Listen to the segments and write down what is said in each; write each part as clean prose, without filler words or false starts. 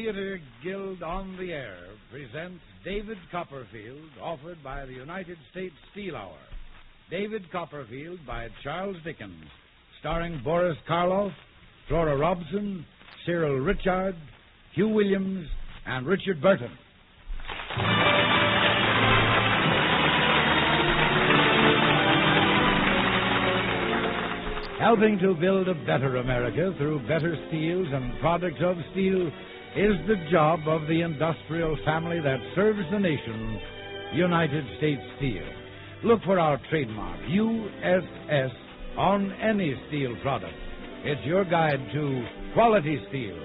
Theater Guild on the Air presents David Copperfield, offered by the United States Steel Hour. David Copperfield by Charles Dickens, starring Boris Karloff, Flora Robson, Cyril Ritchard, Hugh Williams, and Richard Burton. Helping to build a better America through better steels and products of steel is the job of the industrial family that serves the nation, United States Steel. Look for our trademark, USS, on any steel product. It's your guide to quality steel.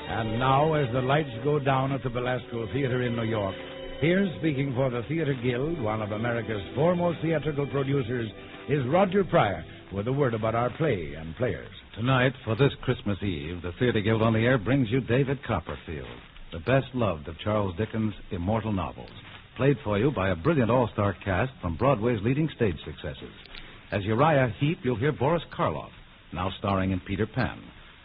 And now, as the lights go down at the Belasco Theater in New York, here speaking for the Theater Guild, one of America's foremost theatrical producers, is Roger Pryor with a word about our play and players. Tonight, for this Christmas Eve, the Theater Guild on the Air brings you David Copperfield, the best-loved of Charles Dickens' immortal novels, played for you by a brilliant all-star cast from Broadway's leading stage successes. As Uriah Heep, you'll hear Boris Karloff, now starring in Peter Pan.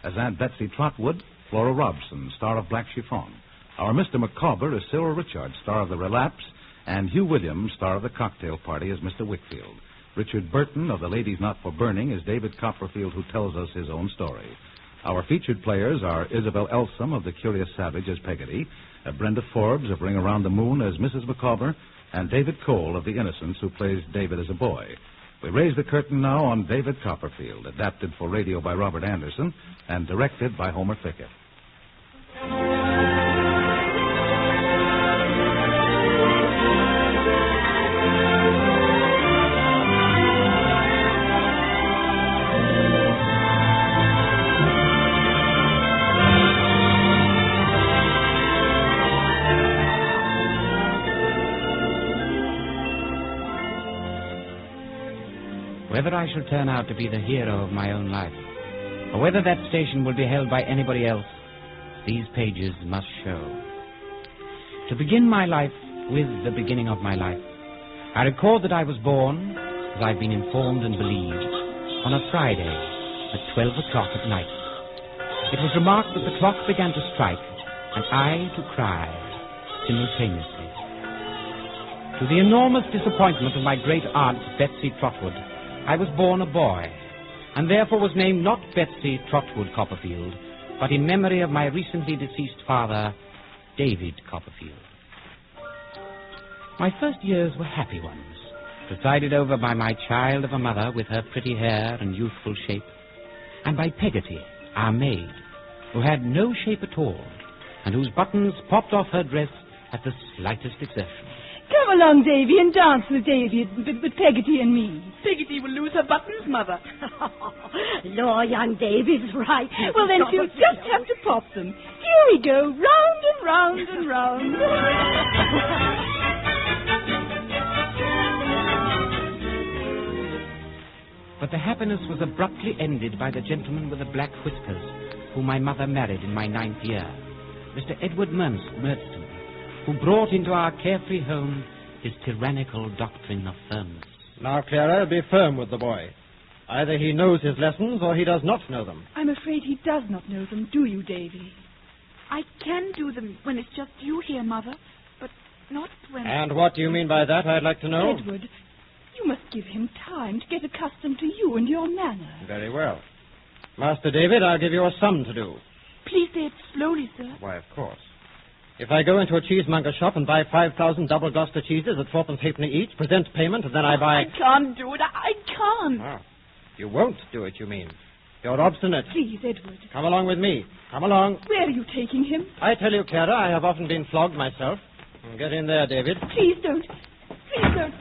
As Aunt Betsy Trotwood, Flora Robson, star of Black Chiffon. Our Mr. Micawber is Cyril Ritchard, star of The Relapse, and Hugh Williams, star of The Cocktail Party, as Mr. Wickfield. Richard Burton of The Ladies Not for Burning is David Copperfield, who tells us his own story. Our featured players are Isabel Elsom of The Curious Savage as Peggotty, Brenda Forbes of Ring Around the Moon as Mrs. Micawber, and David Cole of The Innocents, who plays David as a boy. We raise the curtain now on David Copperfield, adapted for radio by Robert Anderson and directed by Homer Fickett. Whether I shall turn out to be the hero of my own life, or whether that station will be held by anybody else, these pages must show. To begin my life with the beginning of my life, I record that I was born, as I've been informed and believed, on a Friday at 12 o'clock at night. It was remarked that the clock began to strike and I to cry simultaneously. To the enormous disappointment of my great aunt, Betsy Trotwood, I was born a boy, and therefore was named not Betsy Trotwood Copperfield, but in memory of my recently deceased father, David Copperfield. My first years were happy ones, presided over by my child of a mother with her pretty hair and youthful shape, and by Peggotty, our maid, who had no shape at all, and whose buttons popped off her dress at the slightest exertion. Come along, Davy, and dance with Davy, with Peggotty and me. Peggotty will lose her buttons, Mother. Lord, young Davy's right. Well, then she'll just have to pop them. Here we go, round and round and round. But the happiness was abruptly ended by the gentleman with the black whiskers, whom my mother married in my 9th year, Mr. Edward Murdstone, who brought into our carefree home his tyrannical doctrine of firmness. Now, Clara, be firm with the boy. Either he knows his lessons or he does not know them. I'm afraid he does not know them, do you, Davy? I can do them when it's just you here, Mother, but not when... And what do you mean by that, I'd like to know? Edward, you must give him time to get accustomed to you and your manner. Very well. Master David, I'll give you a sum to do. Please say it slowly, sir. Why, of course. If I go into a cheesemonger shop and buy 5,000 double Gloucester cheeses at 4 halfpenny each, present payment, and then I buy... I can't do it. I can't. Ah, you won't do it, you mean. You're obstinate. Please, Edward. Come along with me. Come along. Where are you taking him? I tell you, Clara, I have often been flogged myself. Get in there, David. Please don't. Please don't.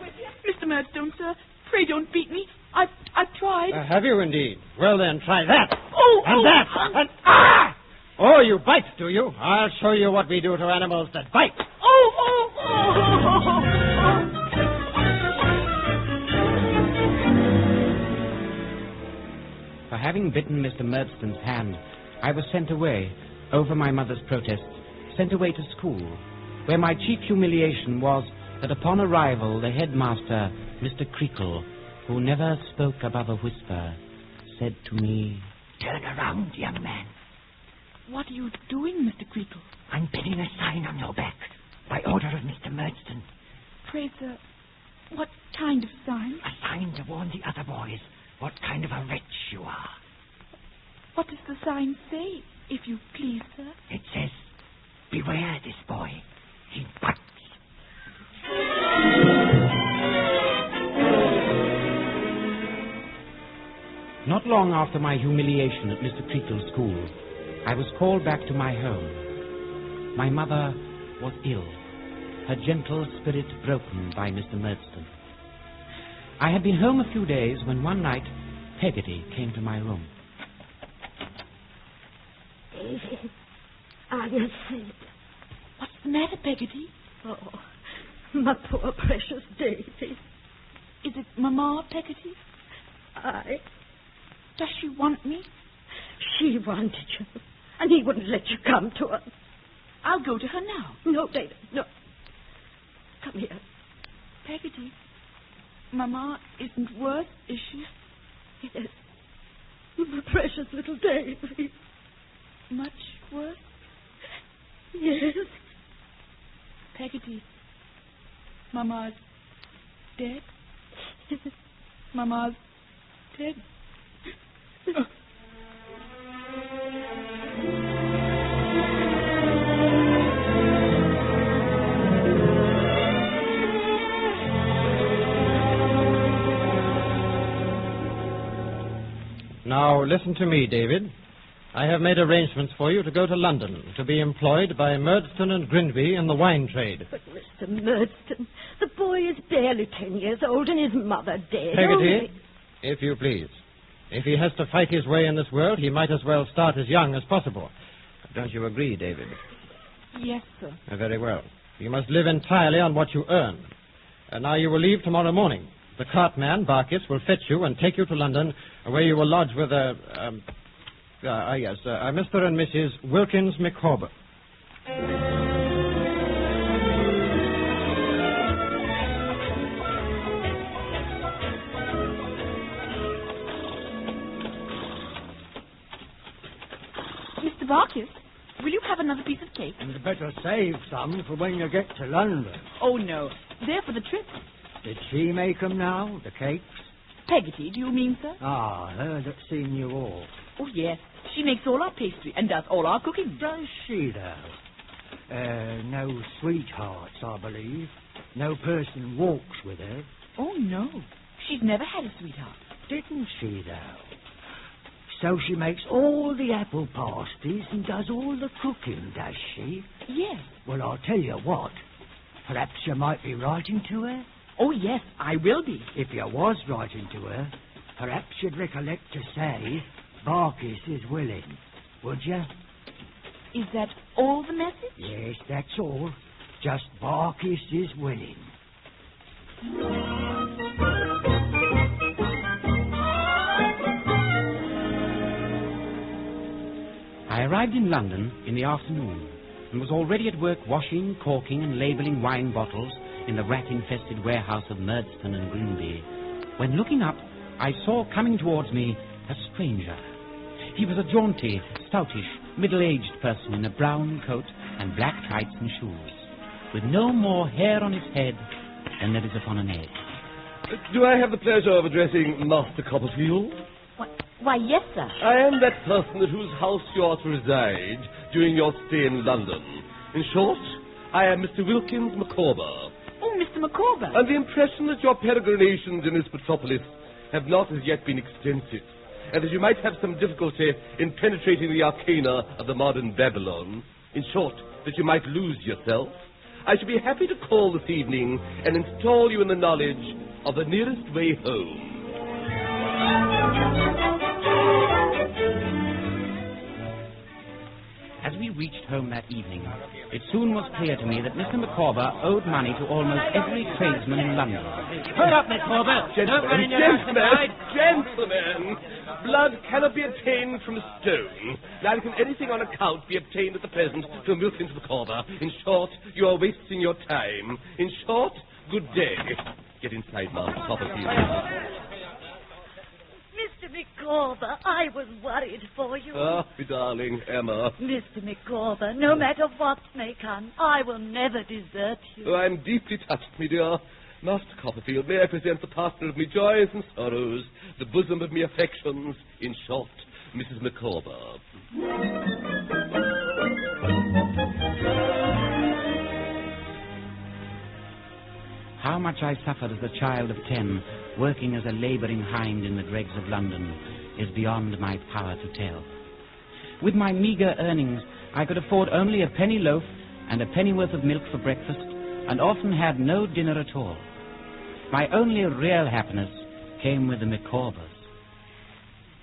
Mr. Murdstone, sir, pray don't beat me. I've tried. Have you indeed? Well, then, try that. Oh, and that. And... Ah! Oh, you bite, do you? I'll show you what we do to animals that bite. For having bitten Mr. Murdstone's hand, I was sent away, over my mother's protests, sent away to school, where my chief humiliation was that upon arrival, the headmaster, Mr. Creakle, who never spoke above a whisper, said to me, "Turn around, young man. What are you doing, Mr. Creakle? I'm pinning a sign on your back by order of Mr. Murdstone. Pray, sir, what kind of sign? A sign to warn the other boys what kind of a wretch you are. What does the sign say, if you please, sir? It says, beware this boy. He bites. Not long after my humiliation at Mr. Creakle's school, I was called back to my home. My mother was ill, her gentle spirit broken by Mr. Murdstone. I had been home a few days when one night Peggotty came to my room. David, are you sick? What's the matter, Peggotty? Oh, my poor precious David. Is it Mamma, Peggotty? Does she want me? She wanted you, and he wouldn't let you come to her. I'll go to her now. No, David, no. Come here. Peggotty, Mamma isn't worse, is she? Yes. My precious little David. Much worse? Yes. Peggotty, Mamma's dead? Mamma's dead? Now, listen to me, David. I have made arrangements for you to go to London to be employed by Murdstone and Grinby in the wine trade. But, Mr. Murdstone, the boy is barely 10 years old and his mother dead. Peggotty, if you please. If he has to fight his way in this world, he might as well start as young as possible. Don't you agree, David? Yes, sir. Very well. You must live entirely on what you earn. And now you will leave tomorrow morning. The cartman, Barkis, will fetch you and take you to London, where you will lodge with Mr. and Mrs. Wilkins Micawber. Mr. Barkis, will you have another piece of cake? And better save some for when you get to London. Oh, no. They're for the trip. Did she make 'em now, the cakes? Peggotty, do you mean, sir? Ah, her that's seen you all. Oh, yes. She makes all our pastry and does all our cooking. Does she, though? No sweethearts, I believe. No person walks with her. Oh, no. She's never had a sweetheart. Didn't she, though? So she makes all the apple pasties and does all the cooking, does she? Yes. Well, I'll tell you what. Perhaps you might be writing to her? Oh, yes, I will be. If you was writing to her, perhaps you'd recollect to say Barkis is willing, would you? Is that all the message? Yes, that's all. Just Barkis is willing. I arrived in London in the afternoon and was already at work washing, corking, and labelling wine bottles in the rat-infested warehouse of Murdstone and Grinby, when looking up, I saw coming towards me a stranger. He was a jaunty, stoutish, middle-aged person in a brown coat and black tights and shoes, with no more hair on his head than there is upon an egg. Do I have the pleasure of addressing Master Copperfield? Why, yes, sir. I am that person at whose house you are to reside during your stay in London. In short, I am Mr. Wilkins Micawber. Oh, Mr. Micawber. And the impression that your peregrinations in this metropolis have not as yet been extensive, and that you might have some difficulty in penetrating the arcana of the modern Babylon. In short, that you might lose yourself. I shall be happy to call this evening and install you in the knowledge of the nearest way home. As we reached home that evening, it soon was clear to me that Mr. Micawber owed money to almost every tradesman in London. Put up, Micawber! Gentlemen! Blood cannot be obtained from a stone. Neither can anything on account be obtained at the present from Wilkins Micawber. In short, you are wasting your time. In short, good day. Get inside, Master Copperfield. Micawber, I was worried for you. Ah, my darling Emma. Mr. Micawber, no matter what may come, I will never desert you. Oh, I'm deeply touched, my dear. Master Copperfield, may I present the partner of me joys and sorrows, the bosom of me affections, in short, Mrs. Micawber. How much I suffered as a child of 10, working as a labouring hind in the dregs of London, is beyond my power to tell. With my meagre earnings, I could afford only a penny loaf and a pennyworth of milk for breakfast, and often had no dinner at all. My only real happiness came with the Micawbers.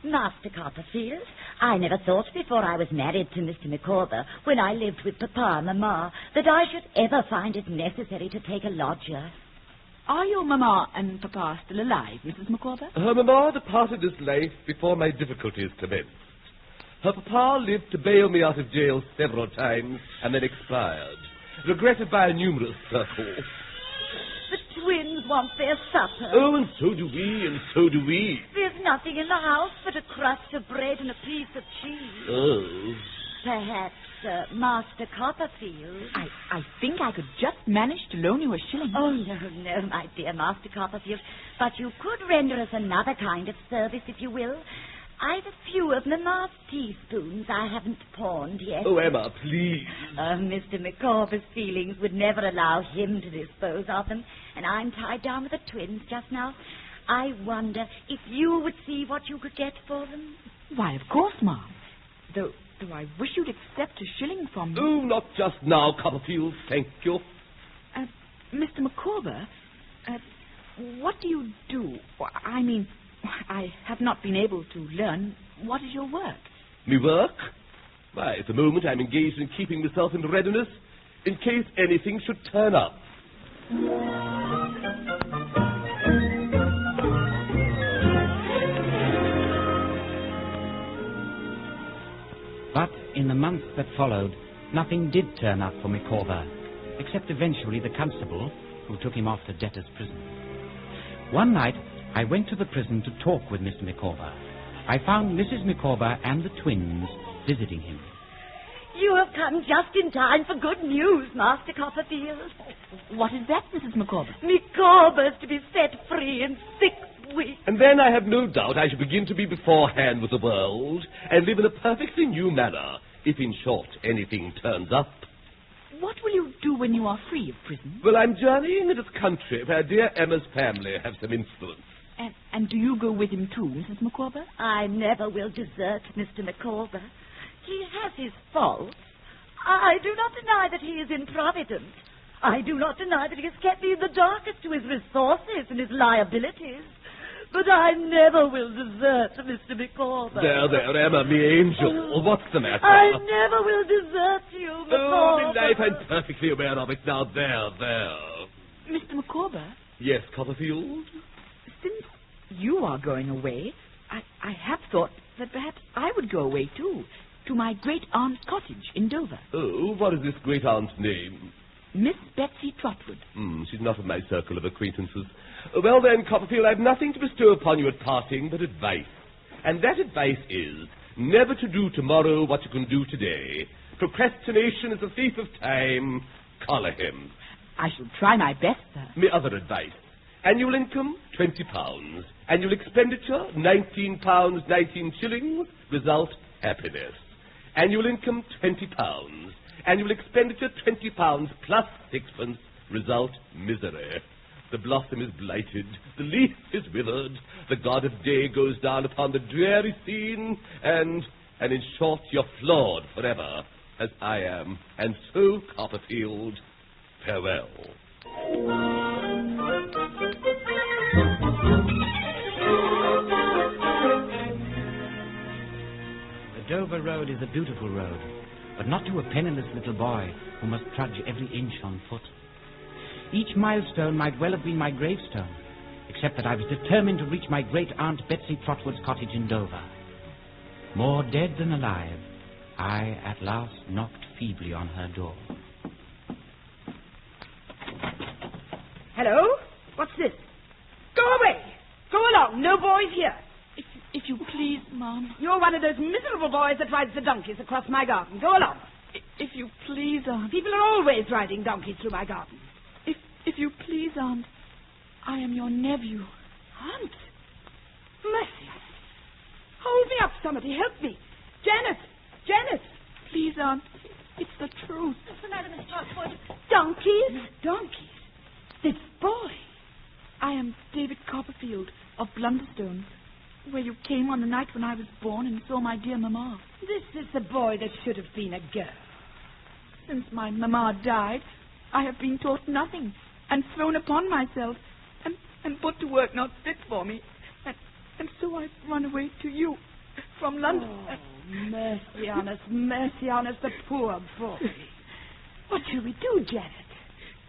Master Copperfield, I never thought before I was married to Mr. Micawber, when I lived with Papa and Mamma, that I should ever find it necessary to take a lodger. Are your Mamma and Papa still alive, Mrs. Micawber? Her mamma departed this life before my difficulties commenced. Her papa lived to bail me out of jail several times and then expired, regretted by a numerous circle. The twins want their supper. Oh, and so do we, and so do we. There's nothing in the house but a crust of bread and a piece of cheese. Oh. Perhaps, Master Copperfield. I think I could just manage to loan you a shilling. Oh, no, my dear Master Copperfield. But you could render us another kind of service, if you will. I've a few of Mamma's teaspoons I haven't pawned yet. Oh, Emma, please. Mr. Micawber's feelings would never allow him to dispose of them, and I'm tied down with the twins just now. I wonder if you would see what you could get for them. Why, of course, Ma'am. Though I wish you'd accept a shilling from me. Oh, not just now, Copperfield, thank you. Mr. Micawber, what do you do? I mean, I have not been able to learn. What is your work? Me work? Why, at the moment I'm engaged in keeping myself in readiness in case anything should turn up. But in the months that followed, nothing did turn up for Micawber, except eventually the constable who took him off to debtor's prison. One night, I went to the prison to talk with Mr. Micawber. I found Mrs. Micawber and the twins visiting him. You have come just in time for good news, Master Copperfield. What is that, Mrs. Micawber? Micawber's to be set free in 6 weeks. And then I have no doubt I shall begin to be beforehand with the world and live in a perfectly new manner, if in short anything turns up. What will you do when you are free of prison? Well, I'm journeying into the country where dear Emma's family have some influence. And do you go with him too, Mrs. Micawber? I never will desert Mr. Micawber. He has his faults. I do not deny that he is improvident. I do not deny that he has kept me in the darkest to his resources and his liabilities. But I never will desert Mr. Micawber. There, Emma, me angel. What's the matter? I never will desert you, Micawber. Oh, my life, I'm perfectly aware of it now. There. Mr. Micawber? Yes, Copperfield? Since you are going away, I have thought that perhaps I would go away too, to my great-aunt's cottage in Dover. Oh, what is this great-aunt's name? Miss Betsy Trotwood. She's not in my circle of acquaintances. Well then, Copperfield, I've nothing to bestow upon you at parting but advice. And that advice is never to do tomorrow what you can do today. Procrastination is a thief of time. Collar him. I shall try my best, sir. My other advice. Annual income, £20. Annual expenditure, £19, 19 shillings. Result, happiness. Annual income, £20. Annual expenditure, £20 plus sixpence. Result, misery. The blossom is blighted. The leaf is withered. The god of day goes down upon the dreary scene. And in short, you're flawed forever, as I am. And so, Copperfield, farewell. The Dover Road is a beautiful road, but not to a penniless little boy who must trudge every inch on foot. Each milestone might well have been my gravestone, except that I was determined to reach my great-aunt Betsy Trotwood's cottage in Dover. More dead than alive, I at last knocked feebly on her door. Hello? What's this? Go away! Go along! No boys here! If you please, Mom. You're one of those miserable boys that rides the donkeys across my garden. Go along. If you please, Aunt. People are always riding donkeys through my garden. If you please, Aunt. I am your nephew. Aunt? Mercy. Hold me up, somebody. Help me. Janet! Janet! Please, Aunt. It's the truth. What's the matter, Miss Trotwood? Donkeys? Donkeys? This boy. I am David Copperfield of Blunderstone, where you came on the night when I was born and saw my dear Mamma. This is the boy that should have been a girl. Since my Mamma died, I have been taught nothing and thrown upon myself and put to work not fit for me. And so I've run away to you from London. Oh, mercy on us, the poor boy. What shall we do, Janet?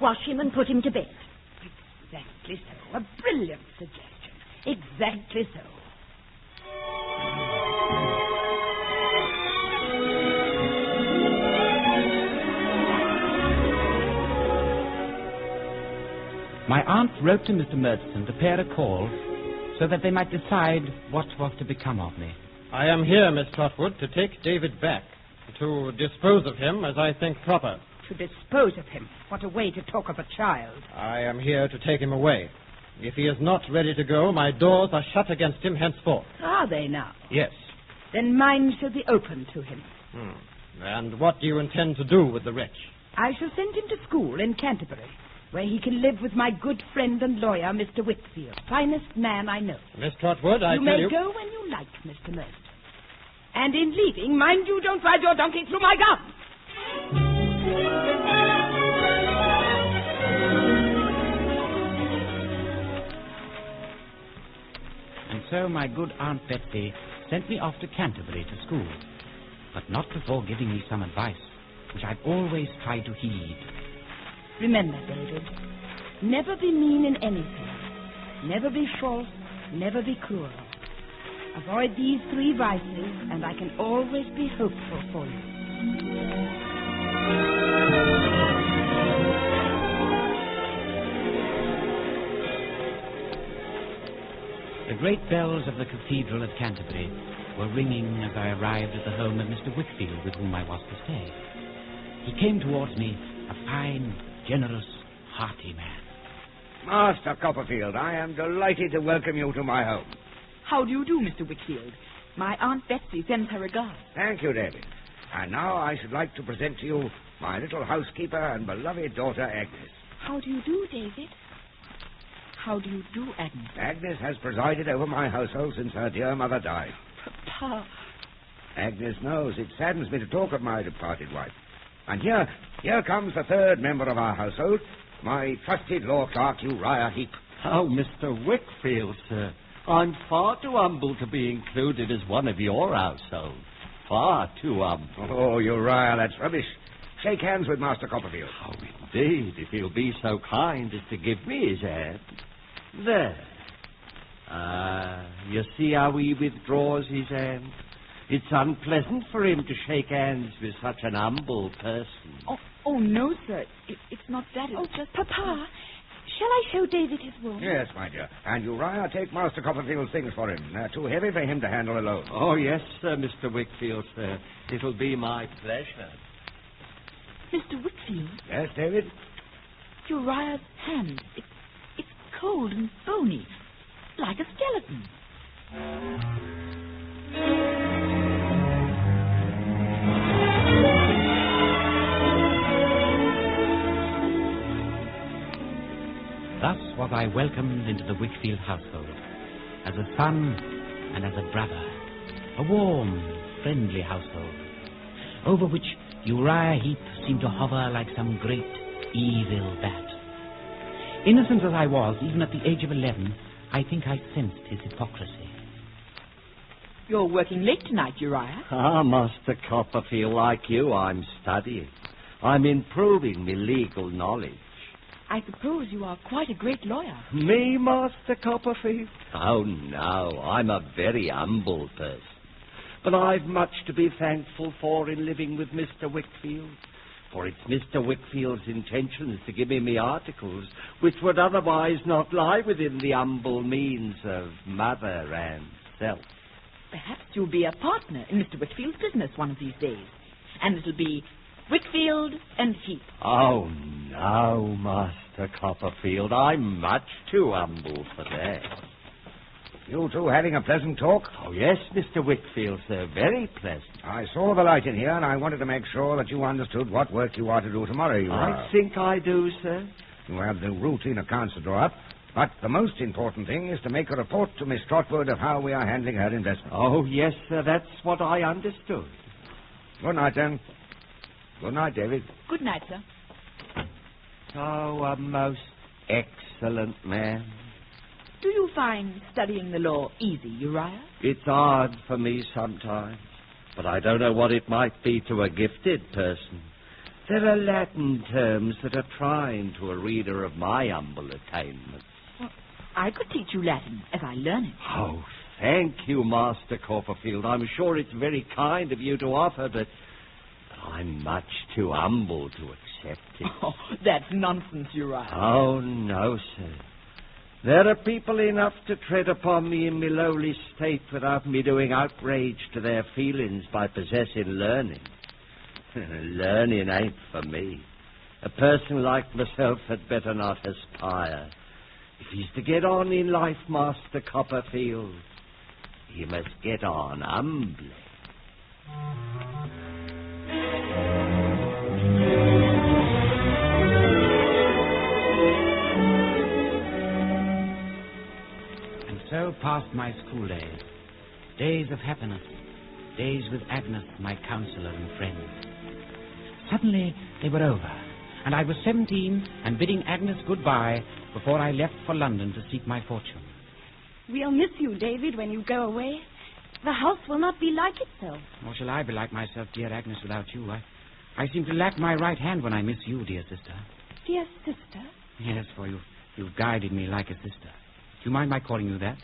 Wash him and put him to bed. Exactly so. A brilliant suggestion. Exactly so. My aunt wrote to Mr. Murdstone to pay a call so that they might decide what was to become of me. I am here, Miss Trotwood, to take David back, to dispose of him as I think proper. To dispose of him? What a way to talk of a child. I am here to take him away. If he is not ready to go, my doors are shut against him henceforth. Are they now? Yes. Then mine shall be open to him. And what do you intend to do with the wretch? I shall send him to school in Canterbury, where he can live with my good friend and lawyer, Mr. Whitfield, finest man I know. Miss Trotwood, I tell you... You may go when you like, Mr. Murdstone. And in leaving, mind you don't ride your donkey through my garden. And so my good Aunt Betsy sent me off to Canterbury to school, but not before giving me some advice, which I've always tried to heed. Remember, David, never be mean in anything. Never be false, never be cruel. Avoid these 3 vices, and I can always be hopeful for you. The great bells of the cathedral at Canterbury were ringing as I arrived at the home of Mr. Whitfield, with whom I was to stay. He came towards me, a fine, generous, hearty man. Master Copperfield, I am delighted to welcome you to my home. How do you do, Mr. Whitfield? My Aunt Betsy sends her regards. Thank you, David. And now I should like to present to you my little housekeeper and beloved daughter, Agnes. How do you do, David? How do you do, Agnes? Agnes has presided over my household since her dear mother died. Papa. Agnes knows it saddens me to talk of my departed wife. And here comes the 3rd member of our household, my trusted law clerk, Uriah Heep. Oh, Mr. Whitfield, sir. I'm far too humble to be included as one of your household. Far too humble. Oh, Uriah, that's rubbish. Shake hands with Master Copperfield. Oh, indeed, if he'll be so kind as to give me his hand. There. You see how he withdraws his hand? It's unpleasant for him to shake hands with such an humble person. Oh no, sir. It's not that. It's just... Papa, shall I show David his room? Yes, my dear. And Uriah, take Master Copperfield's things for him. They're too heavy for him to handle alone. Oh, yes, sir, Mr. Whitfield, sir. It'll be my pleasure. Mr. Whitfield? Yes, David? Uriah's hand. It's cold and bony, like a skeleton. Thus was I welcomed into the Whitfield household, as a son and as a brother, a warm, friendly household, over which Uriah Heep seemed to hover like some great, evil bat. Innocent as I was, even at the age of 11, I think I sensed his hypocrisy. You're working late tonight, Uriah. Master Copperfield, like you, I'm studying. I'm improving my legal knowledge. I suppose you are quite a great lawyer. Me, Master Copperfield? Oh, no, I'm a very humble person. But I've much to be thankful for in living with Mr. Whitfield. For it's Mr. Whitfield's intentions to give me my articles, which would otherwise not lie within the humble means of mother and self. Perhaps you'll be a partner in Mr. Whitfield's business one of these days. And it'll be Whitfield and Heath. Oh, no, Master Copperfield. I'm much too humble for that. You two having a pleasant talk? Oh, yes, Mr. Whitfield, sir. Very pleasant. I saw the light in here, and I wanted to make sure that you understood what work you are to do tomorrow, I think I do, sir. You have the routine accounts to draw up, but the most important thing is to make a report to Miss Trotwood of how we are handling her investment. Oh, yes, sir. That's what I understood. Good night, then. Good night, David. Good night, sir. Oh, a most excellent man. Do you find studying the law easy, Uriah? It's hard for me sometimes, but I don't know what it might be to a gifted person. There are Latin terms that are trying to a reader of my humble attainments. Well, I could teach you Latin as I learn it. Oh, thank you, Master Copperfield. I'm sure it's very kind of you to offer, but I'm much too humble to accept it. Oh, that's nonsense, Uriah. Oh, no, sir. There are people enough to tread upon me in my lowly state without me doing outrage to their feelings by possessing learning. Learning ain't for me. A person like myself had better not aspire. If he's to get on in life, Master Copperfield, he must get on humbly. So passed my school days. Days of happiness. Days with Agnes, my counselor and friend. Suddenly, they were over, and I was 17 and bidding Agnes goodbye before I left for London to seek my fortune. We'll miss you, David, when you go away. The house will not be like itself. Or shall I be like myself, dear Agnes, without you? I seem to lack my right hand when I miss you, dear sister. Dear sister? Yes, for you've guided me like a sister. Do you mind my calling you that?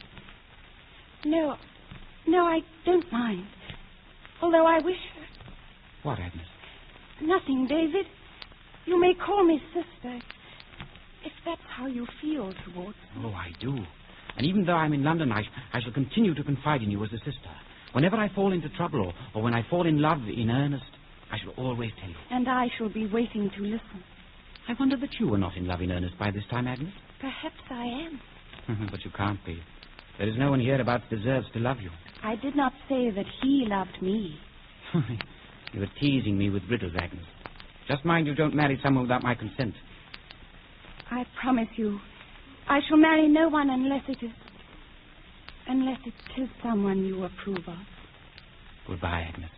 No, I don't mind. Although I wish... What, Agnes? Nothing, David. You may call me sister, if that's how you feel towards me. Oh, I do. And even though I'm in London, I shall continue to confide in you as a sister. Whenever I fall into trouble or when I fall in love in earnest, I shall always tell you. And I shall be waiting to listen. I wonder that you were not in love in earnest by this time, Agnes. Perhaps I am. But you can't be. There is no one hereabouts deserves to love you. I did not say that he loved me. You were teasing me with riddles, Agnes. Just mind you don't marry someone without my consent. I promise you, I shall marry no one unless it is someone you approve of. Goodbye, Agnes.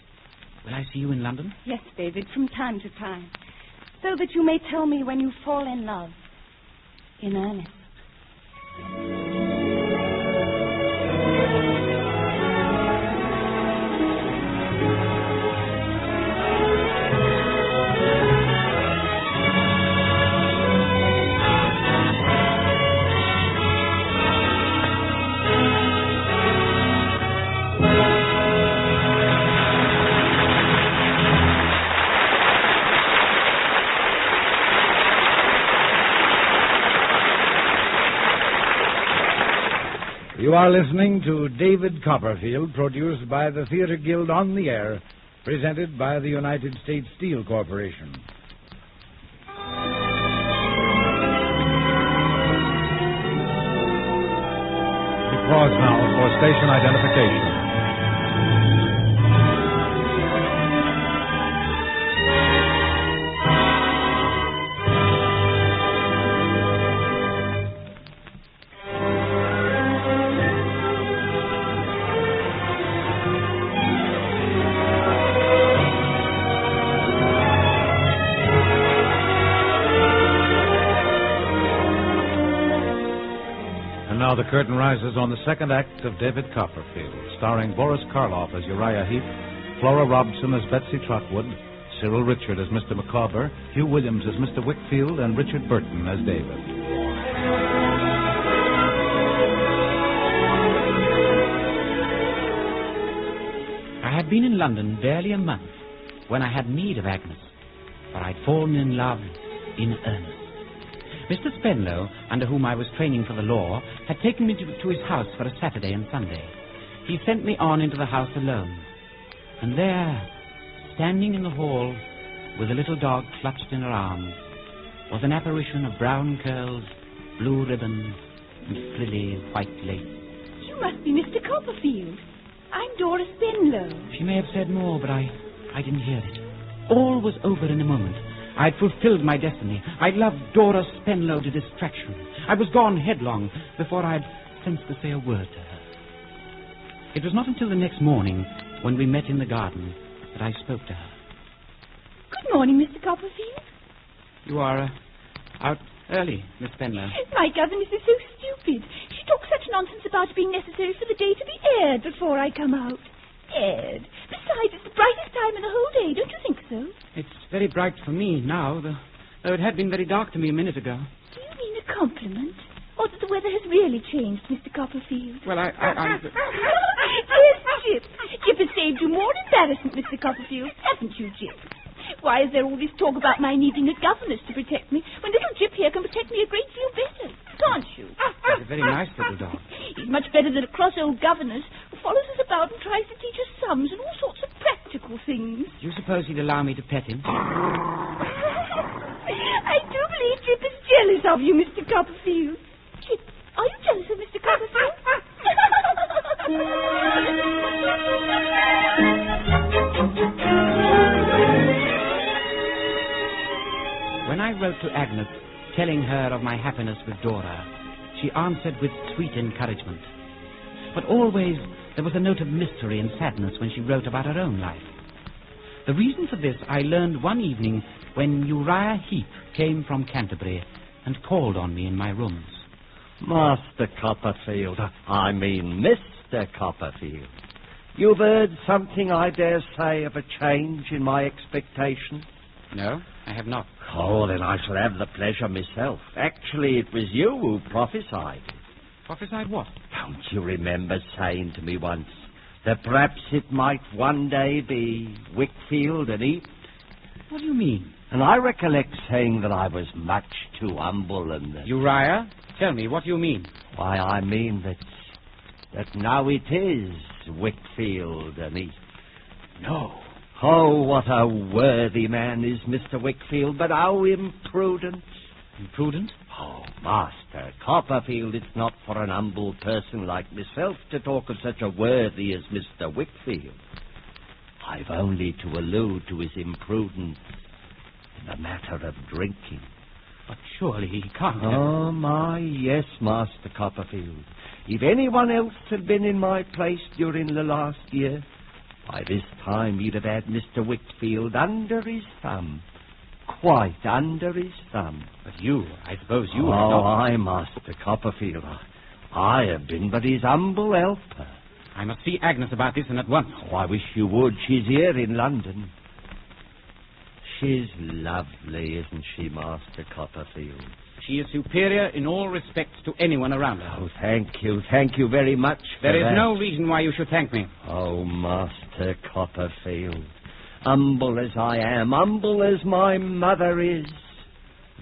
Will I see you in London? Yes, David, from time to time. So that you may tell me when you fall in love. In earnest. You are listening to David Copperfield, produced by the Theatre Guild on the Air, presented by the United States Steel Corporation. We pause now for station identification. Now the curtain rises on the second act of David Copperfield, starring Boris Karloff as Uriah Heep, Flora Robson as Betsy Trotwood, Cyril Richard as Mr. Micawber, Hugh Williams as Mr. Whitfield, and Richard Burton as David. I had been in London barely a month when I had need of Agnes, for I'd fallen in love in earnest. Mr. Spenlow, under whom I was training for the law, had taken me to his house for a Saturday and Sunday. he sent me on into the house alone. And there, standing in the hall, with a little dog clutched in her arms, was an apparition of brown curls, blue ribbons, and frilly white lace. You must be Mr. Copperfield. I'm Dora Spenlow. She may have said more, but I didn't hear it. All was over in a moment. I'd fulfilled my destiny. I'd loved Dora Spenlow to distraction. I was gone headlong before I'd sense to say a word to her. It was not until the next morning, when we met in the garden, that I spoke to her. Good morning, Mr. Copperfield. You are out early, Miss Spenlow. My governess is so stupid. She talks such nonsense about it being necessary for the day to be aired before I come out. Aired. Besides, it's the brightest time in the whole day, don't you think so? It's very bright for me now, though it had been very dark to me a minute ago. Do you mean a compliment? Or that the weather has really changed, Mr. Copperfield? Well, I'm... Yes, Jip. Jip has saved you more embarrassment, Mr. Copperfield, haven't you, Jip? Why is there all this talk about my needing a governess to protect me, when little Jip here can protect me a great deal better? Can't you? He's a very nice little dog. He's much better than a cross old governess who follows us about and tries to teach us sums and all sorts of practical things. Do you suppose he'd allow me to pet him? I do believe Jip is jealous of you, Mr. Copperfield. Jip, are you jealous of Mr. Copperfield? When I wrote to Agnes, telling her of my happiness with Dora, she answered with sweet encouragement. But always there was a note of mystery and sadness when she wrote about her own life. The reason for this I learned one evening when Uriah Heep came from Canterbury and called on me in my rooms. Master Copperfield, I mean Mr. Copperfield. You've heard something, I dare say, of a change in my expectations? No, I have not. Oh, then I shall have the pleasure myself. Actually, it was you who prophesied it. Prophesied what? Don't you remember saying to me once that perhaps it might one day be Wickfield and Heap? What do you mean? And I recollect saying that I was much too humble and that... Uriah, tell me, what do you mean? Why, I mean that now it is Wickfield and Heap. No. Oh, what a worthy man is Mr. Wickfield, but how imprudent. Imprudent? Oh, Master Copperfield, it's not for an humble person like myself to talk of such a worthy as Mr. Wickfield. I've only to allude to his imprudence in the matter of drinking. But surely he can't have... Oh, my, yes, Master Copperfield. If anyone else had been in my place during the last year, by this time he'd have had Mr. Wickfield under his thumb. Quite under his thumb. But you, I suppose you... Oh, I, Master Copperfield. I have been but his humble helper. I must see Agnes about this and at once. Oh, I wish you would. She's here in London. She's lovely, isn't she, Master Copperfield? She is superior in all respects to anyone around her. Oh, thank you. Thank you very much for There is that. no reason why you should thank me. Oh, Master Copperfield, humble as I am, humble as my mother is,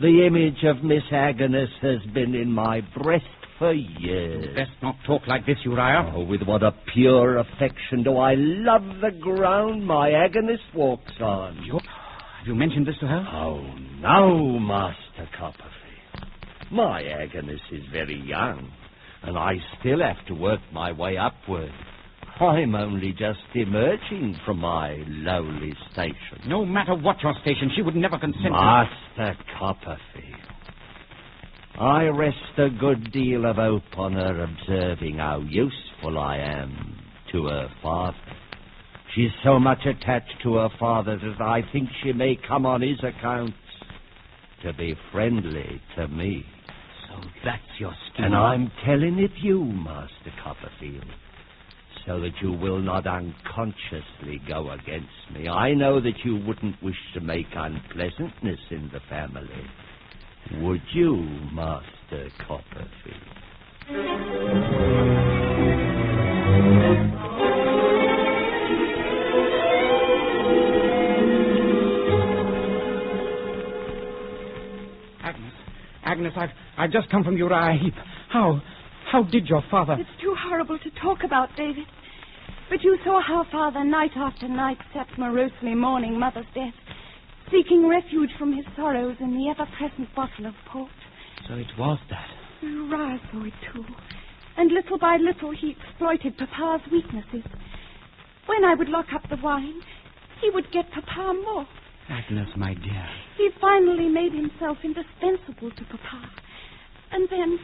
the image of Miss Agnes has been in my breast for years. You'd best not talk like this, Uriah. Oh, with what a pure affection do I love the ground my Agnes walks on. Have you mentioned this to her? Oh, no, Master Copperfield. My Agnes is very young, and I still have to work my way upward. I'm only just emerging from my lowly station. No matter what your station, she would never consent Master Copperfield, I rest a good deal of hope on her observing how useful I am to her father. She's so much attached to her father that I think she may come on his account to be friendly to me. So that's your scheme. And I'm telling it you, Master Copperfield, so that you will not unconsciously go against me. I know that you wouldn't wish to make unpleasantness in the family. Would you, Master Copperfield? Agnes, I've just come from Uriah Heep. How did your father... It's too horrible to talk about, David. But you saw how Father night after night sat morosely mourning Mother's death, seeking refuge from his sorrows in the ever-present bottle of port. So it was that. Uriah saw it too. And little by little he exploited Papa's weaknesses. When I would lock up the wine, he would get Papa more. Agnes, my dear. He finally made himself indispensable to Papa. And then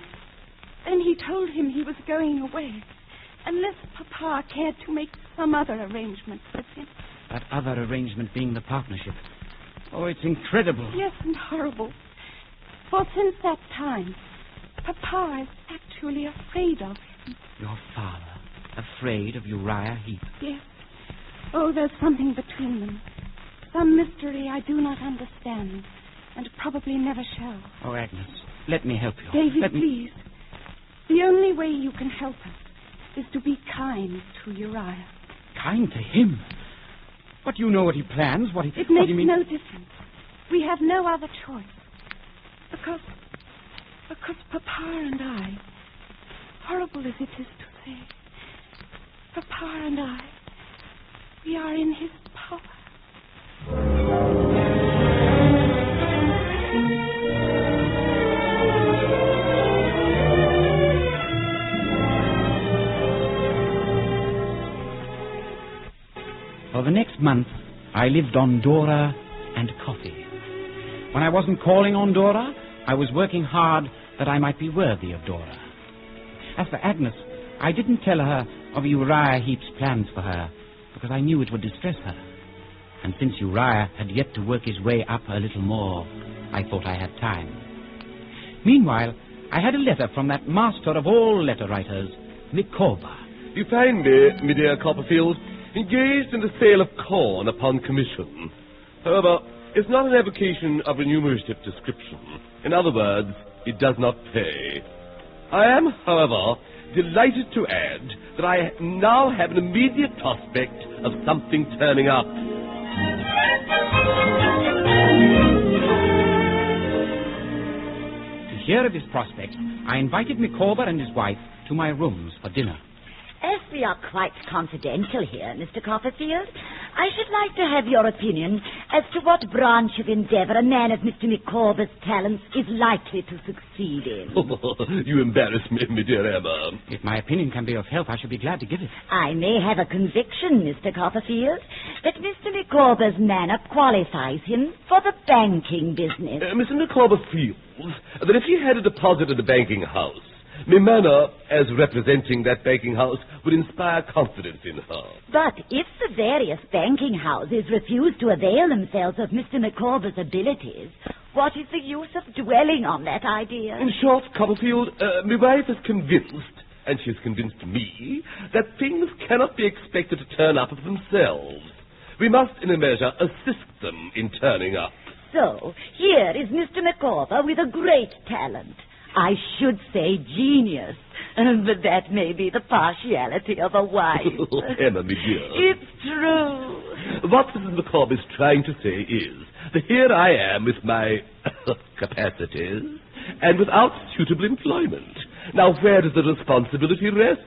he told him he was going away, unless Papa cared to make some other arrangement with him. That other arrangement being the partnership. Oh, it's incredible. Yes, and horrible. For since that time, Papa is actually afraid of him. Your father, afraid of Uriah Heep? Yes. Oh, there's something between them. Some mystery I do not understand, and probably never shall. Oh, Agnes, let me help you. David, please. The only way you can help us is to be kind to Uriah. Kind to him? But you know what he plans, what he... It makes no difference. We have no other choice. Because Papa and I, horrible as it is to say, Papa and I, we are in his power. For the next month, I lived on Dora and coffee. When I wasn't calling on Dora, I was working hard that I might be worthy of Dora. As for Agnes, I didn't tell her of Uriah Heep's plans for her, because I knew it would distress her. And since Uriah had yet to work his way up a little more, I thought I had time. Meanwhile, I had a letter from that master of all letter writers, Micawber. You find me, my dear Copperfield, engaged in the sale of corn upon commission. However, it's not an avocation of remunerative description. In other words, it does not pay. I am, however, delighted to add that I now have an immediate prospect of something turning up. To hear of his prospects, I invited Micawber and his wife to my rooms for dinner. As we are quite confidential here, Mr. Copperfield, I should like to have your opinion as to what branch of endeavour a man of Mr. Micawber's talents is likely to succeed in. You embarrass me, my dear Emma. If my opinion can be of help, I shall be glad to give it. I may have a conviction, Mr. Copperfield, that Mr. Micawber's manner qualifies him for the banking business. Mr. Micawber feels that if he had a deposit at a banking house, my manner, as representing that banking house, would inspire confidence in her. But if the various banking houses refuse to avail themselves of Mr. Micawber's abilities, what is the use of dwelling on that idea? In short, Copperfield, my wife is convinced, and she has convinced me, that things cannot be expected to turn up of themselves. We must, in a measure, assist them in turning up. So, here is Mr. Micawber with a great talent. I should say genius, but that may be the partiality of a wife. Emma, my dear. It's true. What Mrs. Micawber is trying to say is that here I am with my capacities and without suitable employment. Now, where does the responsibility rest?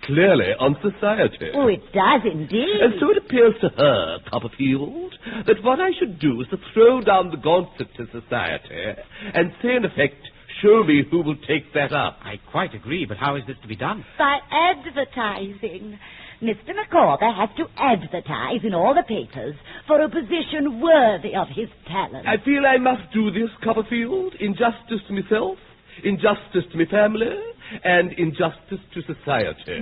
Clearly on society. Oh, it does indeed. And so it appears to her, Copperfield, that what I should do is to throw down the gauntlet to society and say, in effect, show me who will take that up. I quite agree, but how is this to be done? By advertising. Mr. Micawber has to advertise in all the papers for a position worthy of his talent. I feel I must do this, Copperfield, in justice to myself, in justice to my family, and in justice to society.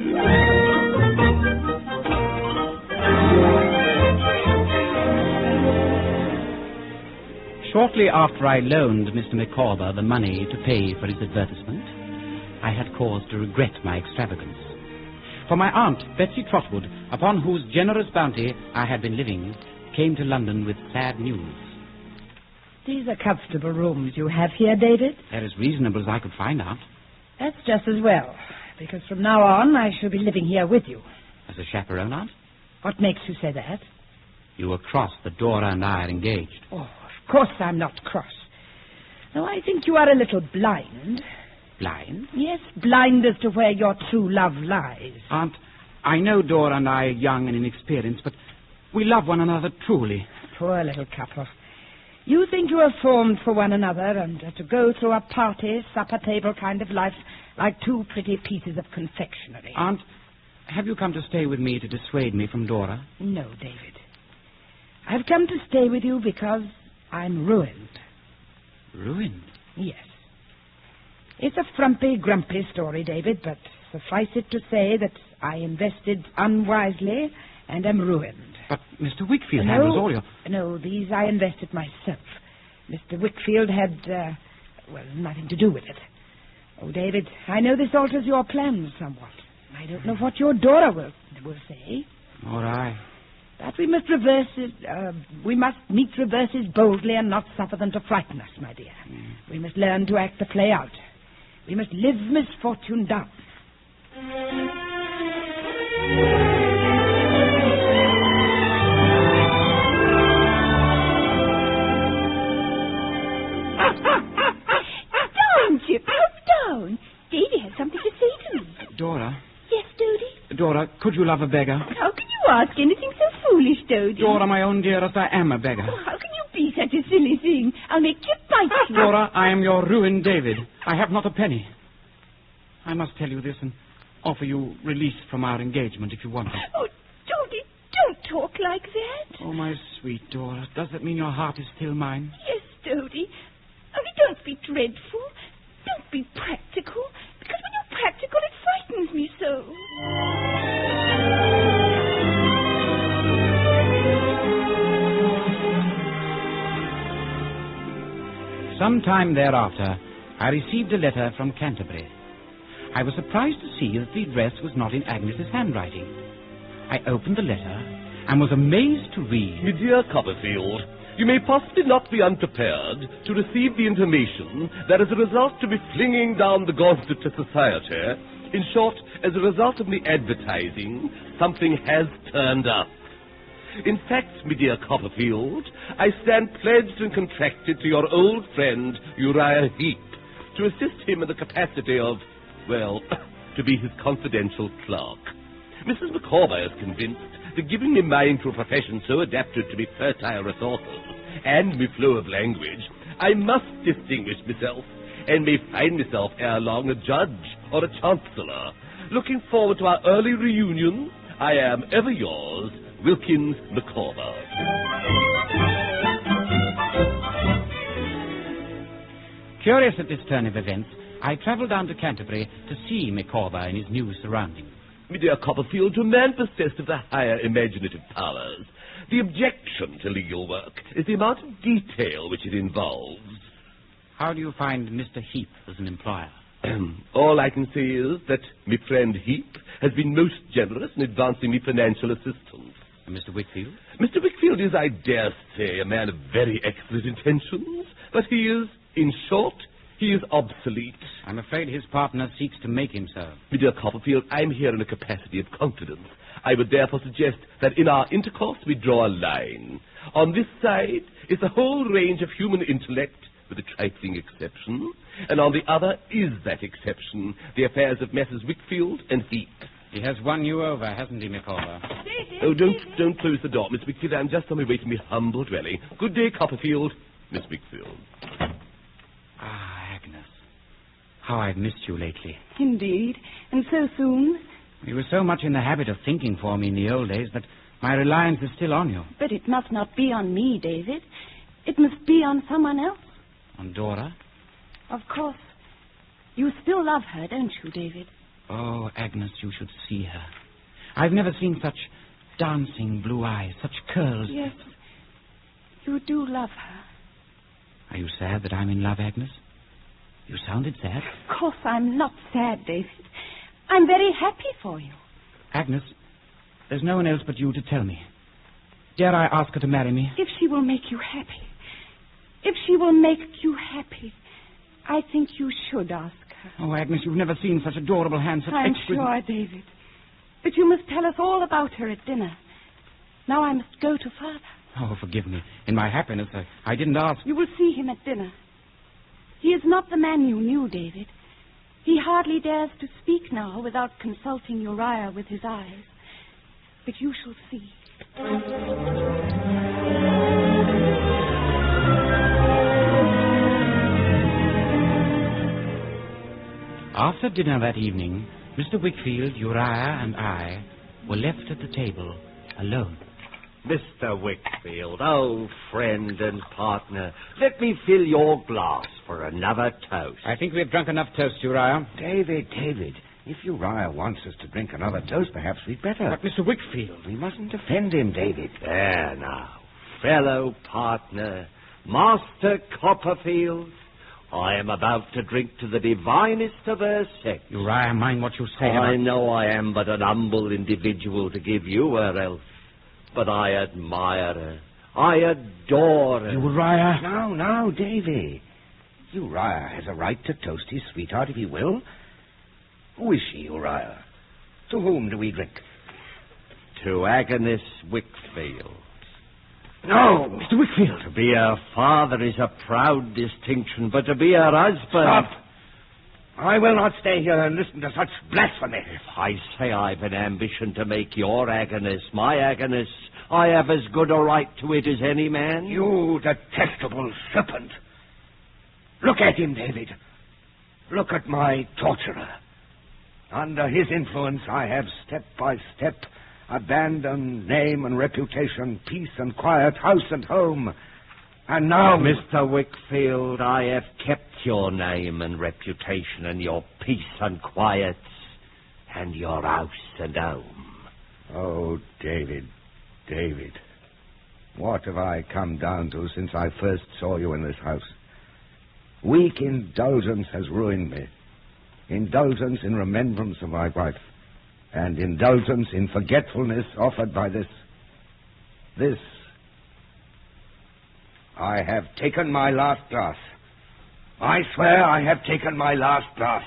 Shortly after I loaned Mr. Micawber the money to pay for his advertisement, I had cause to regret my extravagance. For my aunt, Betsy Trotwood, upon whose generous bounty I had been living, came to London with sad news. These are comfortable rooms you have here, David. They're as reasonable as I could find out. That's just as well, because from now on I shall be living here with you. As a chaperone, aunt? What makes you say that? You were cross that Dora and I are engaged. Oh, of course I'm not cross. Though I think you are a little blind. Blind? Yes, blind as to where your true love lies. Aunt, I know Dora and I are young and inexperienced, but we love one another truly. Poor little couple. You think you are formed for one another and are to go through a party, supper table kind of life like two pretty pieces of confectionery. Aunt, have you come to stay with me to dissuade me from Dora? No, David. I've come to stay with you because I'm ruined. Ruined? Yes. It's a frumpy, grumpy story, David, but suffice it to say that I invested unwisely and am ruined. But Mr. Wickfield handles all your... No, these I invested myself. Mr. Wickfield had, nothing to do with it. Oh, David, I know this alters your plans somewhat. I don't know what your Dora will say. Nor I. But we must meet reverses boldly and not suffer them to frighten us, my dear. We must learn to act the play out. We must live misfortune down. Down, Chip, down. Davy has something to say to me. Dora? Yes, Dodie? Dora, could you love a beggar? How can you ask anything so foolish, Dodie? Dora, my own dearest, I am a beggar. Oh, how can you be such a silly thing? I'll make Chip bite you. Dora, I am your ruined David. I have not a penny. I must tell you this and offer you release from our engagement if you want it. Oh, Dodie, don't talk like that. Oh, my sweet Dora, does that mean your heart is still mine? Yes, Dodie. Only don't be dreadful. Don't be practical. Because when you're practical, it frightens me so. Some time thereafter, I received a letter from Canterbury. I was surprised to see that the address was not in Agnes's handwriting. I opened the letter and was amazed to read... My dear Copperfield, you may possibly not be unprepared to receive the information that as a result to be flinging down the gauntlet to society, in short, as a result of me advertising, something has turned up. In fact, my dear Copperfield, I stand pledged and contracted to your old friend Uriah Heep to assist him in the capacity of, well, to be his confidential clerk. Mrs. Micawber is convinced that giving me mind to a profession so adapted to me fertile resources and me flow of language, I must distinguish myself and may find myself ere long a judge or a chancellor. Looking forward to our early reunion, I am ever yours, Wilkins Micawber. Curious at this turn of events, I travelled down to Canterbury to see Micawber in his new surroundings. My dear Copperfield, to a man possessed of the higher imaginative powers, the objection to legal work is the amount of detail which it involves. How do you find Mr. Heep as an employer? All I can say is that my friend Heep has been most generous in advancing me financial assistance. And Mr. Wickfield? Mr. Wickfield is, I dare say, a man of very excellent intentions, but he is, in short, he is obsolete. I'm afraid his partner seeks to make him so. My dear Copperfield, I'm here in a capacity of confidence. I would therefore suggest that in our intercourse we draw a line. On this side is the whole range of human intellect, with a trifling exception, and on the other is that exception, the affairs of Messrs. Wickfield and Heep. He has won you over, hasn't he, Micawber? Oh, don't close the door, Miss Wickfield. I'm just on my way to my humble dwelling. Good day, Copperfield. Miss Wickfield. Ah, Agnes. How I've missed you lately. Indeed, and so soon. You were so much in the habit of thinking for me in the old days that my reliance is still on you. But it must not be on me, David. It must be on someone else. On Dora? Of course. You still love her, don't you, David? Oh, Agnes, you should see her. I've never seen such dancing blue eyes, such curls. Yes, you do love her. Are you sad that I'm in love, Agnes? You sounded sad. Of course I'm not sad, David. I'm very happy for you. Agnes, there's no one else but you to tell me. Dare I ask her to marry me? If she will make you happy. If she will make you happy, I think you should ask her. Oh, Agnes, you've never seen such adorable hands, such I'm exquisite... sure, David. But you must tell us all about her at dinner. Now I must go to Father. Oh, forgive me. In my happiness, I didn't ask. You will see him at dinner. He is not the man you knew, David. He hardly dares to speak now without consulting Uriah with his eyes. But you shall see. After dinner that evening, Mr. Wickfield, Uriah, and I were left at the table alone. Mr. Wickfield, old friend and partner, let me fill your glass for another toast. I think we've drunk enough toast, Uriah. David, if Uriah wants us to drink another toast, perhaps we'd better. But Mr. Wickfield... We mustn't offend him, David. There now, fellow partner, Master Copperfield, I am about to drink to the divinest of her sex. Uriah, mind what you say. I know I am but an humble individual to give you her health, but I admire her. I adore her. Uriah? Now, Davy. Uriah has a right to toast his sweetheart if he will. Who is she, Uriah? To whom do we drink? To Agnes Wickfield. No! Mr. Wickfield! To be her father is a proud distinction, but to be her husband... Stop! I will not stay here and listen to such blasphemy. If I say I've an ambition to make your Agnes my Agnes, I have as good a right to it as any man. You detestable serpent. Look at him, David. Look at my torturer. Under his influence, I have step by step abandoned name and reputation, peace and quiet, house and home. And now... Mr. Wickfield, I have kept your name and reputation and your peace and quiet and your house and home. Oh, David. What have I come down to since I first saw you in this house? Weak indulgence has ruined me. Indulgence in remembrance of my wife. And indulgence in forgetfulness offered by this. I have taken my last glass. I swear I have taken my last glass.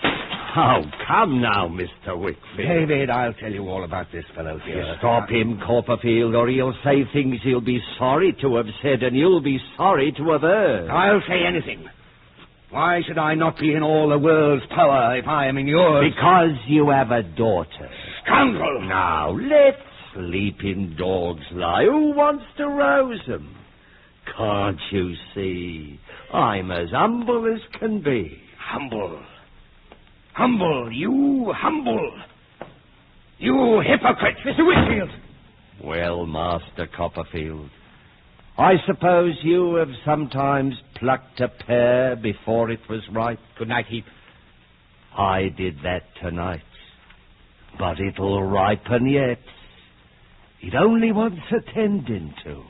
Oh, come now, Mr. Wickfield. David, I'll tell you all about this fellow here. Stop him, Copperfield, or he'll say things he'll be sorry to have said, and you'll be sorry to have heard. I'll say anything. Why should I not be in all the world's power if I am in yours? Because you have a daughter. Scoundrel! Now, let sleeping dogs lie. Who wants to rouse them? Can't you see? I'm as humble as can be. Humble? You humble? You hypocrite! Mr. Wickfield! Well, Master Copperfield, I suppose you have sometimes plucked a pear before it was ripe. Good night, Heap. I did that tonight. But it'll ripen yet. It only wants attending to.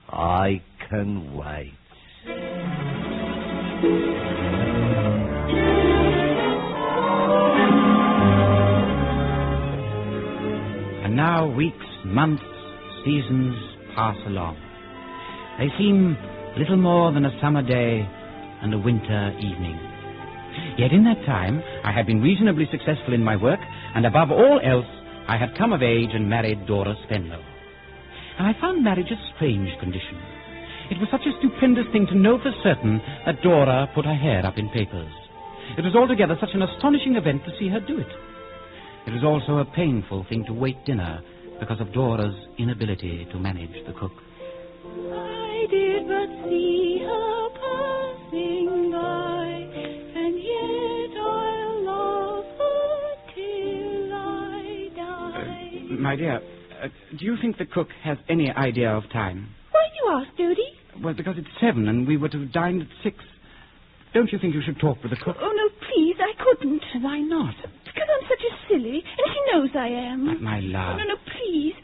I can wait. And now weeks, months, seasons pass along. They seem little more than a summer day and a winter evening. Yet in that time, I had been reasonably successful in my work, and above all else, I had come of age and married Dora Spenlow. And I found marriage a strange condition. It was such a stupendous thing to know for certain that Dora put her hair up in papers. It was altogether such an astonishing event to see her do it. It was also a painful thing to wait dinner because of Dora's inability to manage the cook. I did but see her passing by, and yet I'll love her till I die. My dear, do you think the cook has any idea of time? Why do you ask, Dodie? Well, because it's 7 and we were to have dined at 6. Don't you think you should talk with the cook? Oh, no, please, I couldn't. Why not? Because I'm such a silly, and she knows I am. But, my love... No, please.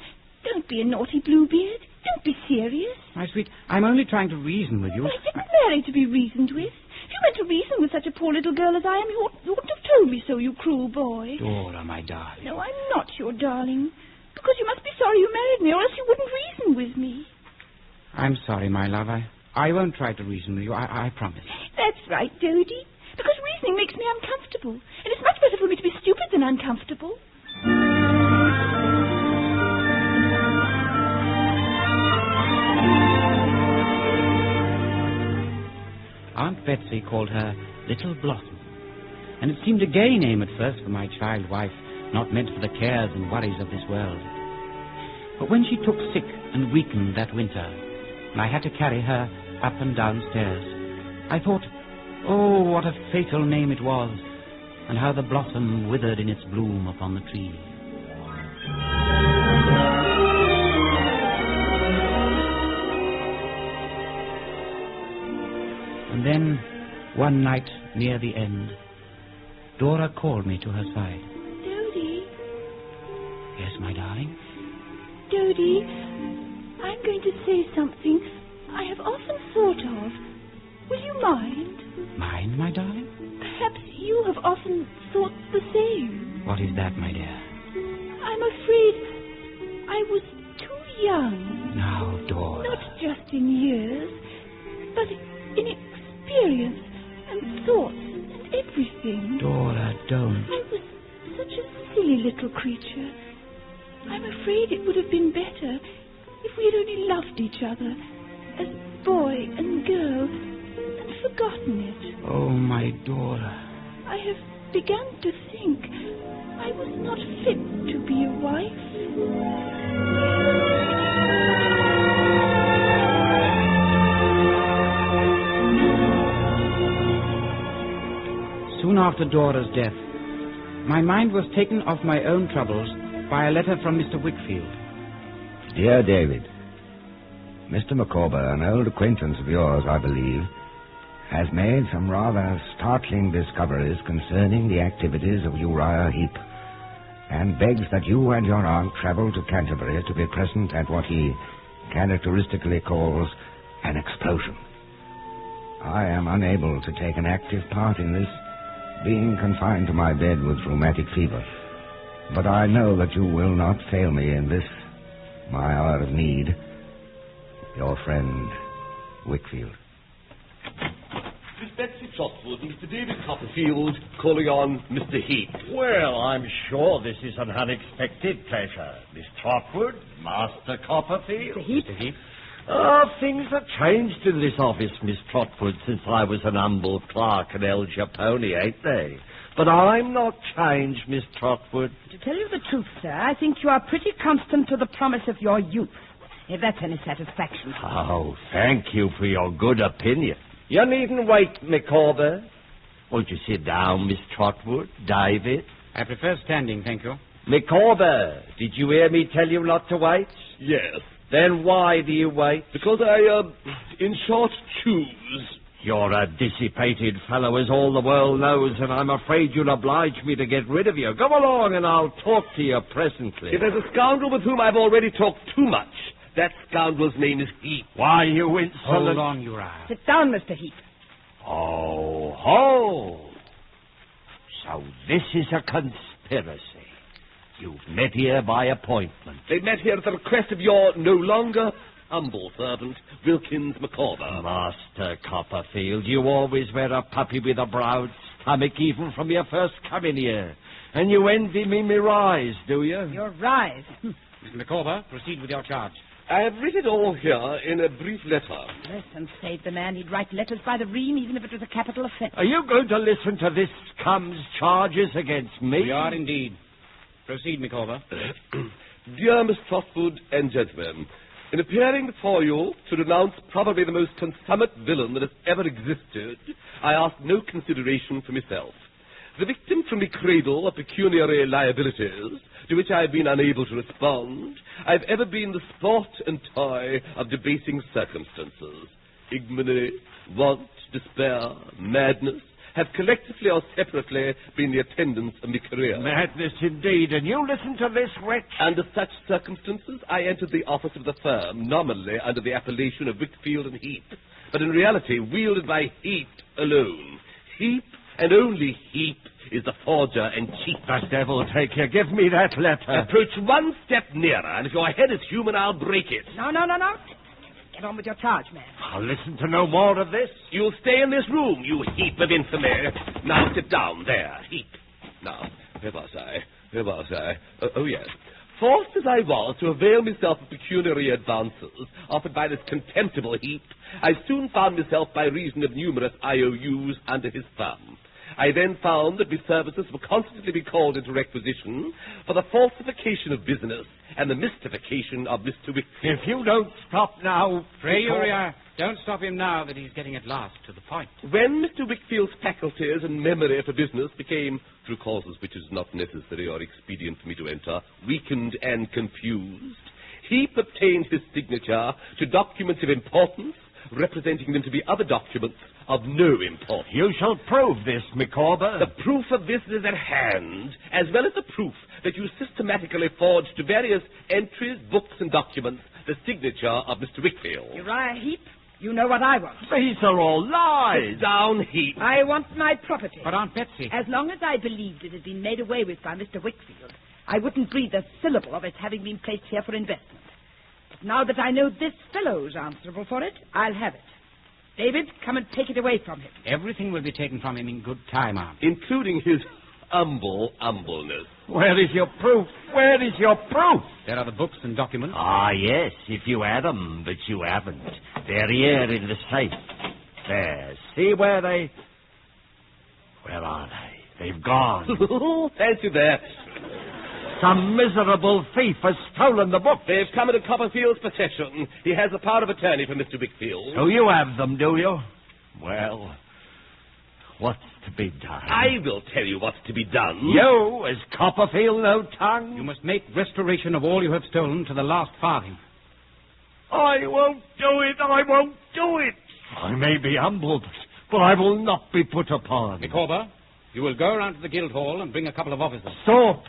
Don't be a naughty Bluebeard. Don't be serious. My sweet, I'm only trying to reason with you. I didn't marry to be reasoned with. If you meant to reason with such a poor little girl as I am, you oughtn't have told me so, you cruel boy. Dora, my darling. No, I'm not your darling. Because you must be sorry you married me, or else you wouldn't reason with me. I'm sorry, my love. I won't try to reason with you. I promise. That's right, Dodie. Because reasoning makes me uncomfortable. And it's much better for me to be stupid than uncomfortable. Aunt Betsy called her Little Blossom. And it seemed a gay name at first for my child wife, not meant for the cares and worries of this world. But when she took sick and weakened that winter, and I had to carry her up and down stairs, I thought, oh, what a fatal name it was, and how the blossom withered in its bloom upon the tree. And then, one night near the end, Dora called me to her side. Dodie. Yes, my darling? Dodie, I'm going to say something I have often thought of. Will you mind? Mind, my darling? Perhaps you have often thought the same. What is that, my dear? I'm afraid I was too young. Now, Dora. Not just in years, but in experience and thoughts and everything. Dora, don't. I was such a silly little creature. I'm afraid it would have been better if we had only loved each other as boy and girl and forgotten it. Oh, my Dora. I have begun to think I was not fit to be a wife. Soon after Dora's death, my mind was taken off my own troubles by a letter from Mr. Wickfield. Dear David, Mr. Micawber, an old acquaintance of yours, I believe, has made some rather startling discoveries concerning the activities of Uriah Heep, and begs that you and your aunt travel to Canterbury to be present at what he characteristically calls an explosion. I am unable to take an active part in this, being confined to my bed with rheumatic fever. But I know that you will not fail me in this, my hour of need. Your friend, Wickfield. Miss Betsy Trotwood and Mr. David Copperfield calling on Mr. Heep. Well, I'm sure this is an unexpected pleasure. Miss Trotwood, Master Copperfield. Mr. Heep. Things have changed in this office, Miss Trotwood, since I was an humble clerk at El Japone, ain't they? But I'm not changed, Miss Trotwood. To tell you the truth, sir, I think you are pretty constant to the promise of your youth, if that's any satisfaction. Oh, thank you for your good opinion. You needn't wait, Micawber. Won't you sit down, Miss Trotwood? David? I prefer standing, thank you. Micawber, did you hear me tell you not to wait? Yes. Then why do you wait? Because I, in short, choose. You're a dissipated fellow, as all the world knows, and I'm afraid you'll oblige me to get rid of you. Come along, and I'll talk to you presently. If there's a scoundrel with whom I've already talked too much, that scoundrel's name is Heep. Why, you insolent... Hold on, Uriah. Sit down, Mr. Heep. Oh, ho! So this is a conspiracy. You've met here by appointment. They met here at the request of your no longer humble servant, Wilkins Micawber. Master Copperfield, you always wear a puppy with a broad stomach, even from your first coming here. And you envy me rise, do you? Your rise. Mr. Micawber, proceed with your charge. I have written it all here in a brief letter. Listen, save the man. He'd write letters by the ream, even if it was a capital offence. Are you going to listen to this scum's charges against me? We are indeed. Proceed, Micawber. Dear Miss Trotwood and gentlemen, in appearing before you to denounce probably the most consummate villain that has ever existed, I ask no consideration for myself. The victim from the cradle of pecuniary liabilities, to which I have been unable to respond, I have ever been the sport and toy of debasing circumstances. Ignominy, want, despair, madness have collectively or separately been the attendants of my career. Madness indeed, and you listen to this wretch. Under such circumstances, I entered the office of the firm, nominally under the appellation of Wickfield and Heep, but in reality wielded by Heep alone. Heep, and only Heep, is the forger and cheat. The devil take you. Give me that letter. Approach one step nearer, and if your head is human, I'll break it. No. Get on with your charge, man. I'll listen to no more of this. You'll stay in this room, you heap of infamy. Now sit down there, Heep. Now, where was I? Oh, yes. Forced as I was to avail myself of pecuniary advances offered by this contemptible Heep, I soon found myself by reason of numerous IOUs under his thumb. I then found that my services were constantly be called into requisition for the falsification of business and the mystification of Mr. Wickfield. If you don't stop now... Pray, Uriah, don't stop him now that he's getting at last to the point. When Mr. Wickfield's faculties and memory for business became, through causes which it is not necessary or expedient for me to enter, weakened and confused, he obtained his signature to documents of importance, representing them to be other documents of no importance. You shall prove this, Micawber. The proof of this is at hand, as well as the proof that you systematically forged to various entries, books, and documents the signature of Mr. Wickfield. Uriah Heep, you know what I want. These are all lies. Sit down, Heap. I want my property. But Aunt Betsy... As long as I believed it had been made away with by Mr. Wickfield, I wouldn't breathe a syllable of its having been placed here for investment. But now that I know this fellow's answerable for it, I'll have it. David, come and take it away from him. Everything will be taken from him in good time, Aunt. Including his humbleness. Where is your proof? Where is your proof? There are the books and documents. Ah, yes, if you had them, but you haven't. They're here in the safe. There, see where they... Where are they? They've gone. Fancy that. Some miserable thief has stolen the book. They've come into Copperfield's possession. He has a power of attorney for Mr. Wickfield. So you have them, do you? Well, what's to be done? I will tell you what's to be done. You, as Copperfield, no tongue? You must make restoration of all you have stolen to the last farthing. I won't do it. I won't do it. I may be humbled, but I will not be put upon. Micawber, you will go around to the Guildhall and bring a couple of officers. Stop!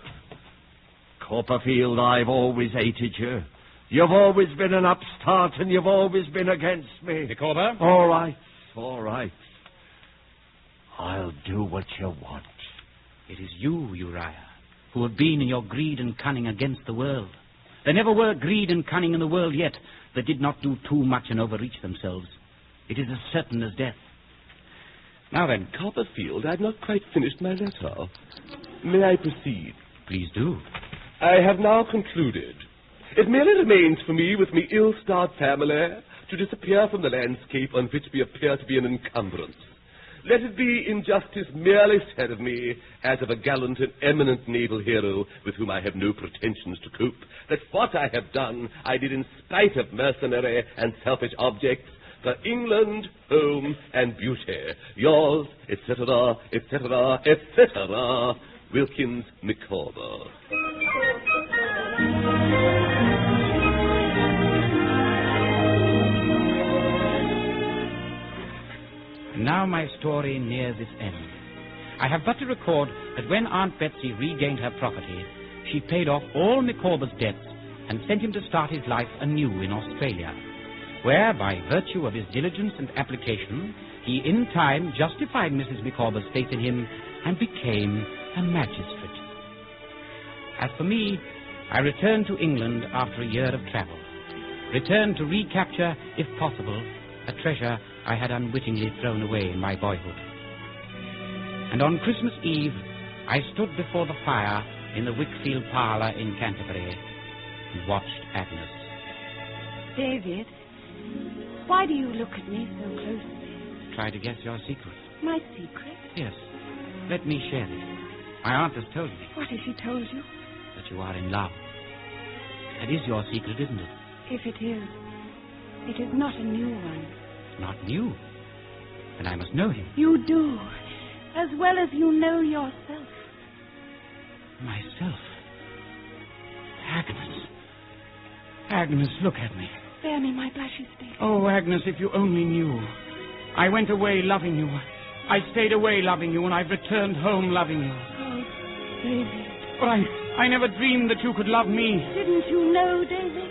Copperfield, I've always hated you. You've always been an upstart, and you've always been against me. Micawber? All right, all right. I'll do what you want. It is you, Uriah, who have been in your greed and cunning against the world. There never were greed and cunning in the world yet that did not do too much and overreach themselves. It is as certain as death. Now then, Copperfield, I've not quite finished my letter. May I proceed? Please do. I have now concluded. It merely remains for me, with me ill-starred family, to disappear from the landscape on which we appear to be an encumbrance. Let it be in justice merely said of me, as of a gallant and eminent naval hero with whom I have no pretensions to cope, that what I have done I did in spite of mercenary and selfish objects, for England, home, and beauty. Yours, etc., etc., etc., Wilkins Micawber. Now my story nears its end. I have but to record that when Aunt Betsy regained her property, she paid off all Micawber's debts and sent him to start his life anew in Australia, where, by virtue of his diligence and application, he in time justified Mrs. Micawber's faith in him and became a magistrate. As for me, I returned to England after a year of travel, returned to recapture, if possible, a treasure I had unwittingly thrown away in my boyhood. And on Christmas Eve, I stood before the fire in the Wickfield parlour in Canterbury and watched Agnes. David, why do you look at me so closely? Try to guess your secret. My secret? Yes. Let me share it. My aunt has told me What has she told you? that you are in love. That is your secret, isn't it? If it is not a new one. Not new. Then I must know him. You do, as well as you know yourself. Myself. Agnes. Agnes, look at me. Spare me my blushes, David. Oh, Agnes, if you only knew. I went away loving you. I stayed away loving you, and I've returned home loving you. Oh, David. But I never dreamed that you could love me. Didn't you know, David?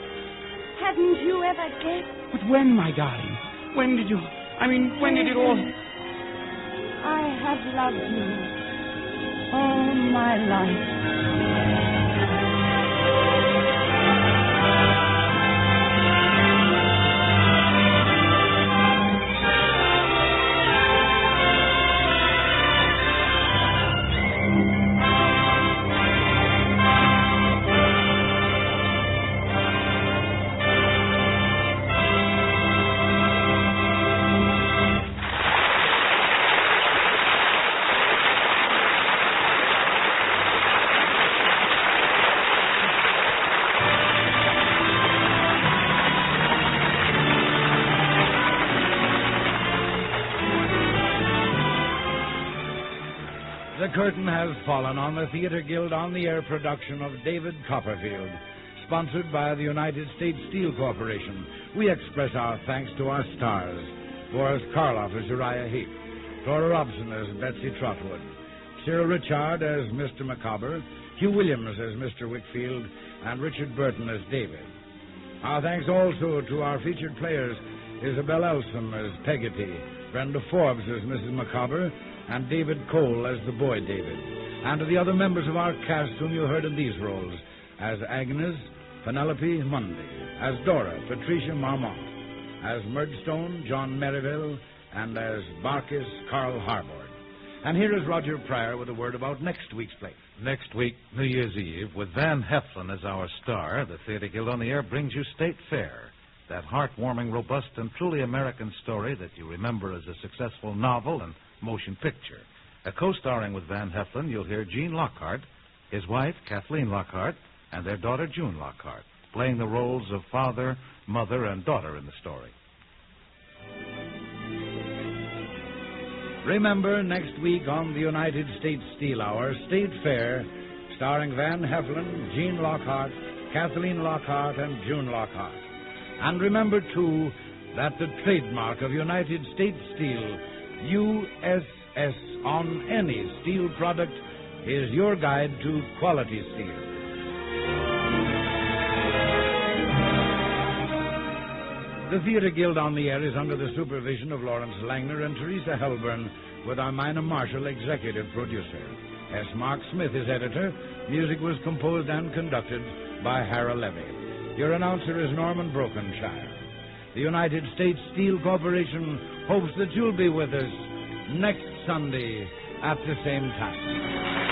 Hadn't you ever guessed? But when, my darling? When did you... when did it all... I have loved you all my life. The curtain has fallen on the Theatre Guild on the Air production of David Copperfield, sponsored by the United States Steel Corporation. We express our thanks to our stars. Boris Karloff as Uriah Heep, Flora Robson as Betsy Trotwood, Cyril Richard as Mr. Micawber, Hugh Williams as Mr. Wickfield, and Richard Burton as David. Our thanks also to our featured players, Isabel Elson as Peggotty, Brenda Forbes as Mrs. Micawber, and David Cole as the boy David, and to the other members of our cast whom you heard in these roles, as Agnes, Penelope Mundy, as Dora, Patricia Marmont, as Murdstone, John Merivale, and as Barkis, Carl Harbord. And here is Roger Pryor with a word about next week's play. Next week, New Year's Eve, with Van Heflin as our star, the Theatre Guild on the Air brings you State Fair, that heartwarming, robust, and truly American story that you remember as a successful novel and motion picture. Co-starring with Van Heflin, you'll hear Gene Lockhart, his wife, Kathleen Lockhart, and their daughter, June Lockhart, playing the roles of father, mother, and daughter in the story. Remember, next week on the United States Steel Hour, State Fair, starring Van Heflin, Gene Lockhart, Kathleen Lockhart, and June Lockhart. And remember, too, that the trademark of United States Steel, USS, on any steel product is your guide to quality steel. The Theatre Guild on the Air is under the supervision of Lawrence Langner and Teresa Helburn, with Armina Marshall executive producer. S. Mark Smith is editor. Music was composed and conducted by Hara Levy. Your announcer is Norman Brokenshire. The United States Steel Corporation hopes that you'll be with us next Sunday at the same time.